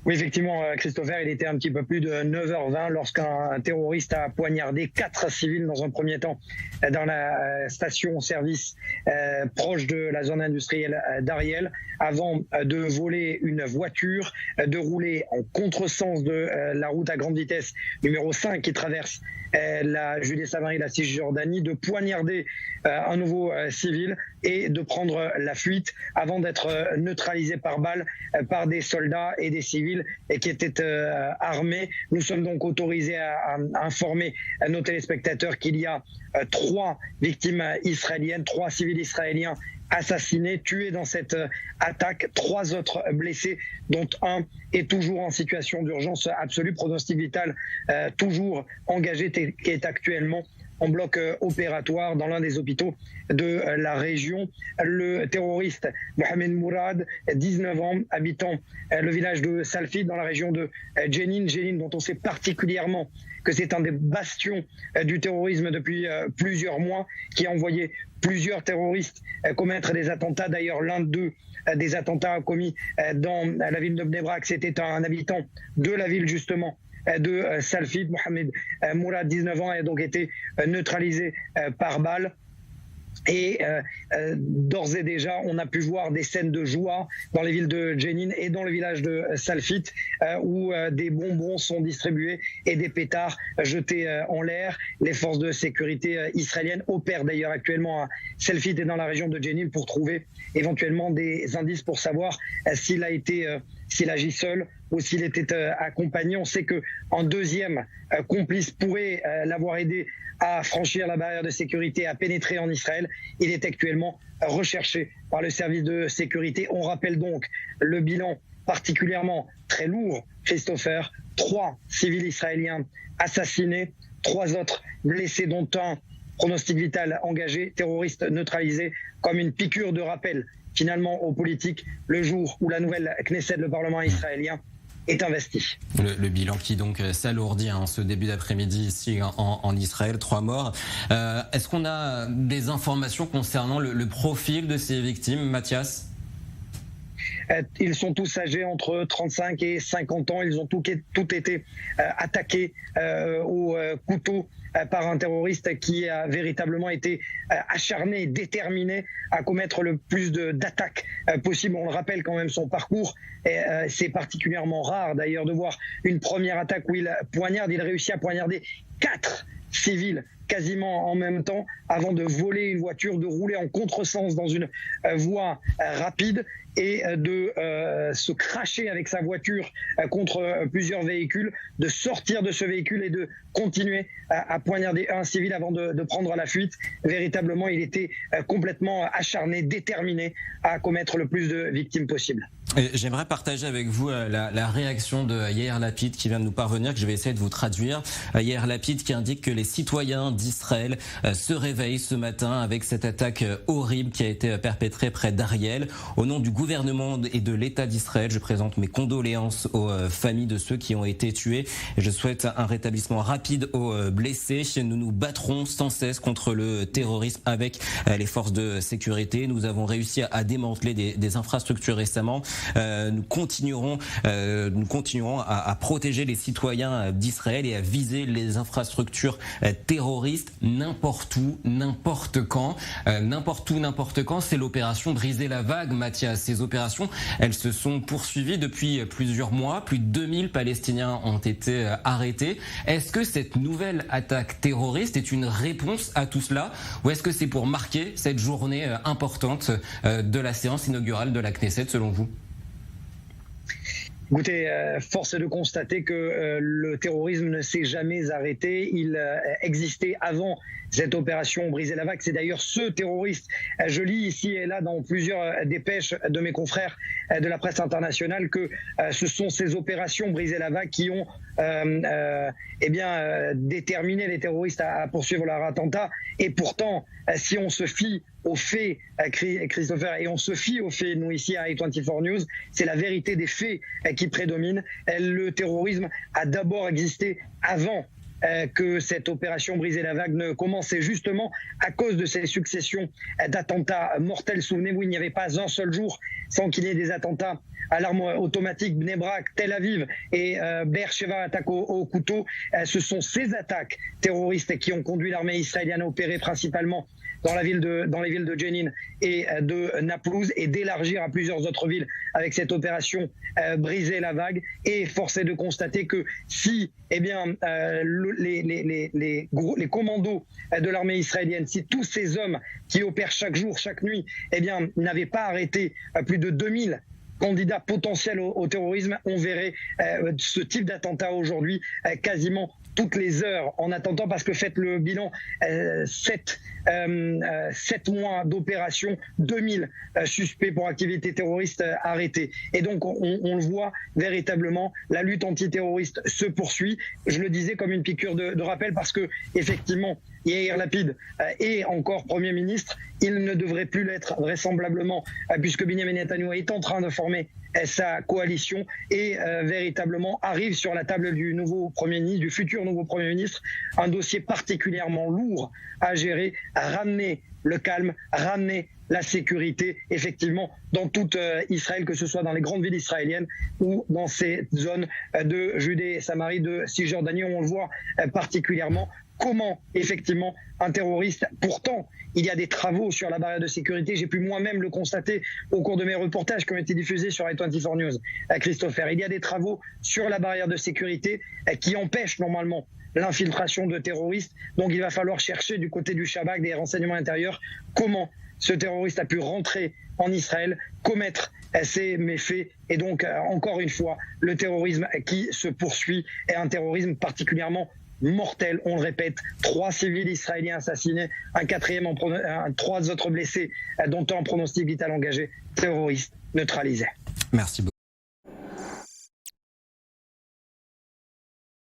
Oui, effectivement, Christopher, il était un petit peu plus de 9h20 lorsqu'un terroriste a poignardé 4 civils dans un premier temps dans la station-service proche de la zone industrielle d'Ariel, avant de voler une voiture, de rouler en contresens de la route à grande vitesse numéro 5 qui traverse la Judée-Samarie, la Cisjordanie, de poignarder un nouveau civil et de prendre la fuite avant d'être neutralisé par balle par des soldats et des civils et qui étaient armés. Nous sommes donc autorisés à informer nos téléspectateurs qu'il y a 3 victimes israéliennes, 3 civils israéliens assassinés, tués dans cette attaque, 3 autres blessés, dont un est toujours en situation d'urgence absolue, pronostic vital toujours engagé, qui est actuellement en bloc opératoire dans l'un des hôpitaux de la région. Le terroriste Mohamed Mourad, 19 ans, habitant le village de Salfit dans la région de Jenin, dont on sait particulièrement que c'est un des bastions du terrorisme depuis plusieurs mois, qui a envoyé plusieurs terroristes commettre des attentats. D'ailleurs, l'un d'eux, des attentats commis dans la ville de Bnei Brak, c'était un habitant de la ville justement de Salfit. Mohamed Mourad, 19 ans, a donc été neutralisé par balle. Et d'ores et déjà, on a pu voir des scènes de joie dans les villes de Jenin et dans le village de Salfit, où des bonbons sont distribués et des pétards jetés en l'air. Les forces de sécurité israéliennes opèrent d'ailleurs actuellement à Salfit et dans la région de Jenin pour trouver éventuellement des indices pour savoir s'il agit seul ou s'il était accompagné. On sait qu'un deuxième complice pourrait l'avoir aidé à franchir la barrière de sécurité, à pénétrer en Israël. Il est actuellement recherché par le service de sécurité. On rappelle donc le bilan particulièrement très lourd, Christopher. 3 civils israéliens assassinés, 3 autres blessés, dont un pronostic vital engagé, terroriste neutralisé, comme une piqûre de rappel finalement aux politiques le jour où la nouvelle Knesset, le Parlement israélien, est investi. Le bilan qui donc s'alourdit ce début d'après-midi ici en Israël, 3 morts. Est-ce qu'on a des informations concernant le profil de ces victimes, Mathias ? Ils sont tous âgés entre 35 et 50 ans. Ils ont tout été attaqués au couteau par un terroriste qui a véritablement été acharné et déterminé à commettre le plus d'attaques possible. On le rappelle quand même, son parcours. C'est particulièrement rare d'ailleurs de voir une première attaque où il poignarde. Il réussit à poignarder 4 civils quasiment en même temps avant de voler une voiture, de rouler en contresens dans une voie rapide et de se cracher avec sa voiture contre plusieurs véhicules, de sortir de ce véhicule et de continuer à poignarder un civil avant de prendre la fuite. Véritablement, il était complètement acharné, déterminé à commettre le plus de victimes possible. J'aimerais partager avec vous la réaction de Yair Lapid qui vient de nous parvenir, que je vais essayer de vous traduire. Yair Lapid qui indique que les citoyens d'Israël se réveillent ce matin avec cette attaque horrible qui a été perpétrée près d'Ariel. Au nom du gouvernement et de l'État d'Israël, je présente mes condoléances aux familles de ceux qui ont été tués et je souhaite un rétablissement rapide aux blessés. Nous nous battrons sans cesse contre le terrorisme avec les forces de sécurité. Nous avons réussi à démanteler des infrastructures récemment. Nous continuerons à protéger les citoyens d'Israël et à viser les infrastructures terroristes n'importe où, n'importe quand. N'importe où, n'importe quand, c'est l'opération Briser la vague, Mathias. Ces opérations, elles se sont poursuivies depuis plusieurs mois. Plus de 2000 Palestiniens ont été arrêtés. Est-ce que cette nouvelle attaque terroriste est une réponse à tout cela ou est-ce que c'est pour marquer cette journée importante de la séance inaugurale de la Knesset, selon vous ? Écoutez, force est de constater que le terrorisme ne s'est jamais arrêté. Il existait avant cette opération Briser la vague. C'est d'ailleurs ce terroriste. Je lis ici et là dans plusieurs dépêches de mes confrères de la presse internationale que ce sont ces opérations Briser la vague qui ont déterminé les terroristes à poursuivre leur attentat. Et pourtant, si on se fie aux faits, Christopher, et on se fie aux faits, nous ici à i24 News, c'est la vérité des faits qui prédomine. Le terrorisme a d'abord existé avant que cette opération Briser la vague ne commençait justement à cause de ces successions d'attentats mortels. Souvenez-vous, il n'y avait pas un seul jour sans qu'il y ait des attentats à l'arme automatique, Bnei Brak, Tel Aviv et Be'er-Sheva, attaque au couteau. Ce sont ces attaques terroristes qui ont conduit l'armée israélienne à opérer principalement dans les villes de Jenin et de Naplouse, et d'élargir à plusieurs autres villes avec cette opération Briser la vague. Et force est de constater que si les commandos de l'armée israélienne, si tous ces hommes qui opèrent chaque jour, chaque nuit, n'avaient pas arrêté plus de 2000 candidats potentiels au terrorisme, on verrait ce type d'attentat aujourd'hui quasiment toutes les heures en attendant, parce que faites le bilan, 7 mois d'opération, 2000 suspects pour activité terroriste arrêtés. Et donc on le voit véritablement, la lutte antiterroriste se poursuit. Je le disais comme une piqûre de rappel, parce que effectivement Yair Lapid est encore Premier ministre. Il ne devrait plus l'être vraisemblablement, puisque Benyamin Netanyahu est en train de former sa coalition et véritablement arrive sur la table du nouveau Premier ministre, du futur nouveau Premier ministre, un dossier particulièrement lourd à gérer, à ramener le calme, ramener la sécurité, effectivement, dans toute Israël, que ce soit dans les grandes villes israéliennes ou dans ces zones de Judée et Samarie, de Cisjordanie, où on le voit particulièrement. Comment, effectivement, un terroriste, pourtant, il y a des travaux sur la barrière de sécurité, j'ai pu moi-même le constater au cours de mes reportages qui ont été diffusés sur i24 News, Christopher. Il y a des travaux sur la barrière de sécurité qui empêchent normalement l'infiltration de terroristes. Donc il va falloir chercher du côté du Shabak, des renseignements intérieurs, comment ce terroriste a pu rentrer en Israël, commettre ces méfaits. Et donc, encore une fois, le terrorisme qui se poursuit est un terrorisme particulièrement mortel, on le répète. 3 civils israéliens assassinés, trois autres blessés, dont un en pronostic vital engagé, terroriste neutralisé. Merci beaucoup.